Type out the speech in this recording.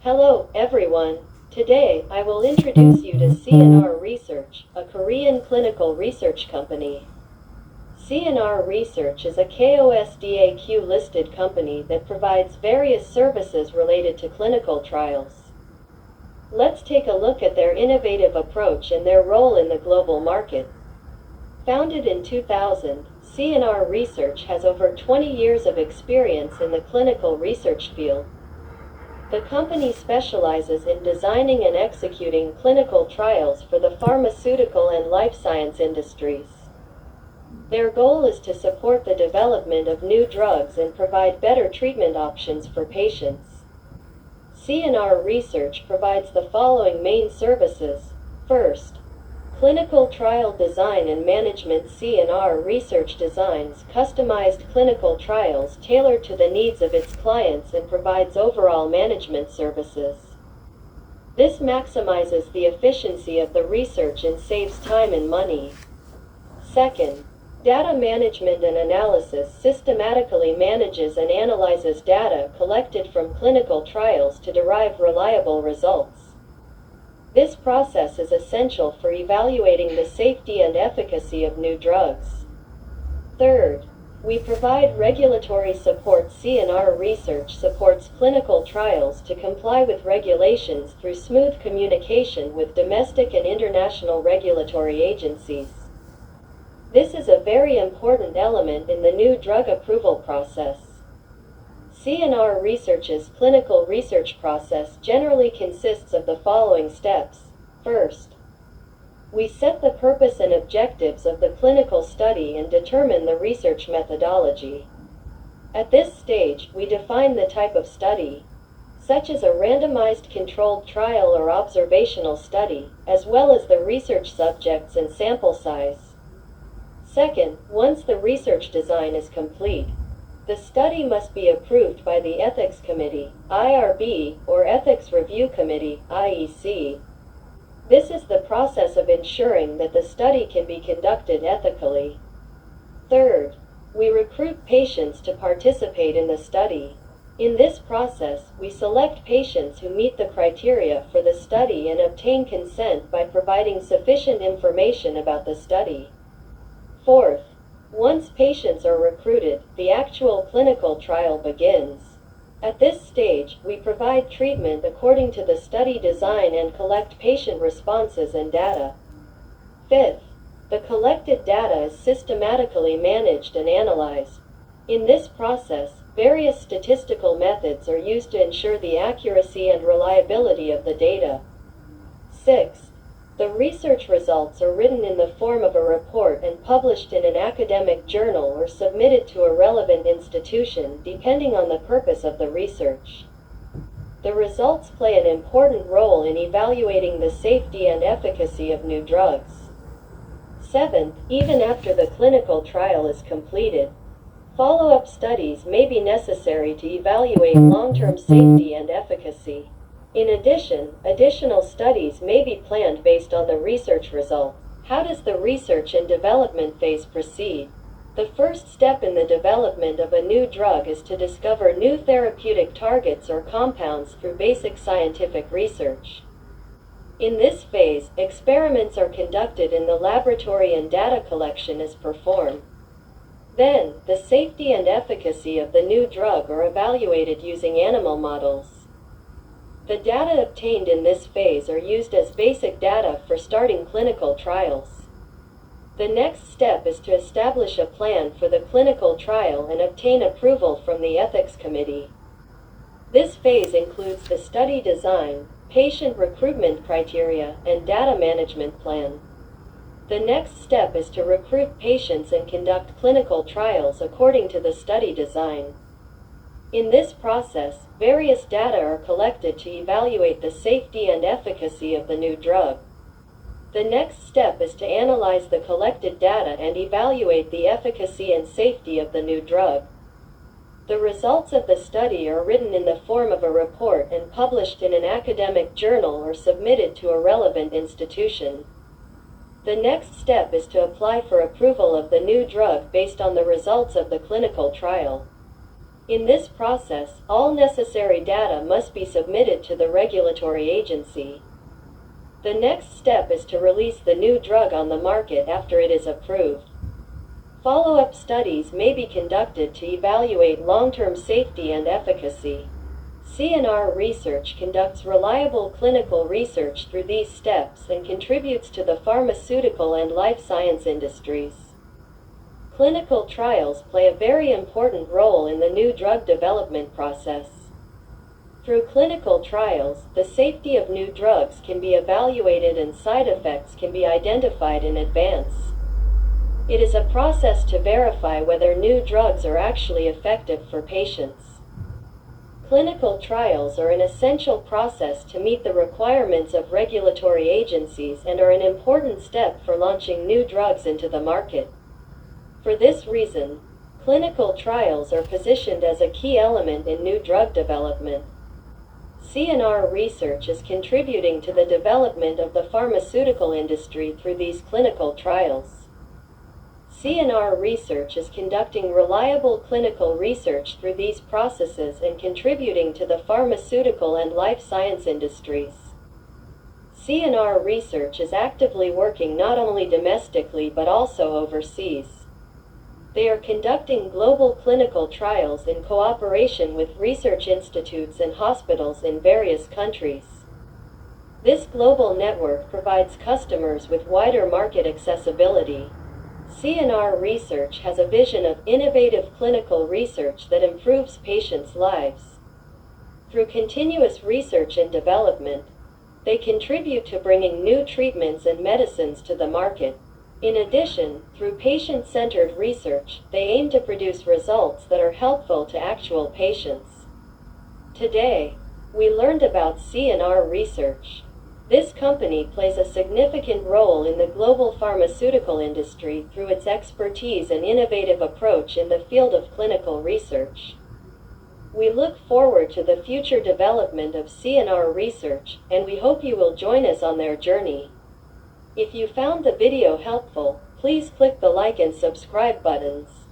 Hello, everyone. Today, I will introduce you to CNR Research, a Korean clinical research company. CNR Research is a KOSDAQ-listed company that provides various services related to clinical trials. Let's take a look at their innovative approach and their role in the global market. Founded in 2000, CNR Research has over 20 years of experience in the clinical research field. The company specializes in designing and executing clinical trials for the pharmaceutical and life science industries. Their goal is to support the development of new drugs and provide better treatment options for patients. CNR Research provides the following main services. First, clinical trial design and management. CNR Research designs customized clinical trials tailored to the needs of its clients and provides overall management services. This maximizes the efficiency of the research and saves time and money. Second, data management and analysis systematically manages and analyzes data collected from clinical trials to derive reliable results. This process is essential for evaluating the safety and efficacy of new drugs. Third, we provide regulatory support. CNR Research supports clinical trials to comply with regulations through smooth communication with domestic and international regulatory agencies. This is a very important element in the new drug approval process. CNR Research's clinical research process generally consists of the following steps. First, we set the purpose and objectives of the clinical study and determine the research methodology. At this stage, we define the type of study, such as a randomized controlled trial or observational study, as well as the research subjects and sample size. Second, once the research design is complete, the study must be approved by the Ethics Committee, IRB, or Ethics Review Committee, IEC. This is the process of ensuring that the study can be conducted ethically. Third, we recruit patients to participate in the study. In this process, we select patients who meet the criteria for the study and obtain consent by providing sufficient information about the study. Fourth, once patients are recruited, the actual clinical trial begins. At this stage, we provide treatment according to the study design and collect patient responses and data. Fifth, the collected data is systematically managed and analyzed. In this process, various statistical methods are used to ensure the accuracy and reliability of the data. Sixth, the research results are written in the form of a report and published in an academic journal or submitted to a relevant institution depending on the purpose of the research. The results play an important role in evaluating the safety and efficacy of new drugs. Seventh, even after the clinical trial is completed, follow-up studies may be necessary to evaluate long-term safety and efficacy. In addition, additional studies may be planned based on the research result. How does the research and development phase proceed? The first step in the development of a new drug is to discover new therapeutic targets or compounds through basic scientific research. In this phase, experiments are conducted in the laboratory and data collection is performed. Then, the safety and efficacy of the new drug are evaluated using animal models. The data obtained in this phase are used as basic data for starting clinical trials. The next step is to establish a plan for the clinical trial and obtain approval from the Ethics Committee. This phase includes the study design, patient recruitment criteria, and data management plan. The next step is to recruit patients and conduct clinical trials according to the study design. In this process, various data are collected to evaluate the safety and efficacy of the new drug. The next step is to analyze the collected data and evaluate the efficacy and safety of the new drug. The results of the study are written in the form of a report and published in an academic journal or submitted to a relevant institution. The next step is to apply for approval of the new drug based on the results of the clinical trial. In this process, all necessary data must be submitted to the regulatory agency. The next step is to release the new drug on the market after it is approved. Follow-up studies may be conducted to evaluate long-term safety and efficacy. CNR Research conducts reliable clinical research through these steps and contributes to the pharmaceutical and life science industries. Clinical trials play a very important role in the new drug development process. Through clinical trials, the safety of new drugs can be evaluated and side effects can be identified in advance. It is a process to verify whether new drugs are actually effective for patients. Clinical trials are an essential process to meet the requirements of regulatory agencies and are an important step for launching new drugs into the market. For this reason, clinical trials are positioned as a key element in new drug development. CNR Research is contributing to the development of the pharmaceutical industry through these clinical trials. CNR Research is conducting reliable clinical research through these processes and contributing to the pharmaceutical and life science industries. CNR Research is actively working not only domestically but also overseas. They are conducting global clinical trials in cooperation with research institutes and hospitals in various countries. This global network provides customers with wider market accessibility. CNR Research has a vision of innovative clinical research that improves patients' lives. Through continuous research and development, they contribute to bringing new treatments and medicines to the market. In addition, through patient-centered research, they aim to produce results that are helpful to actual patients. Today, we learned about CNR Research. This company plays a significant role in the global pharmaceutical industry through its expertise and innovative approach in the field of clinical research. We look forward to the future development of CNR Research, and we hope you will join us on their journey. If you found the video helpful, please click the like and subscribe buttons.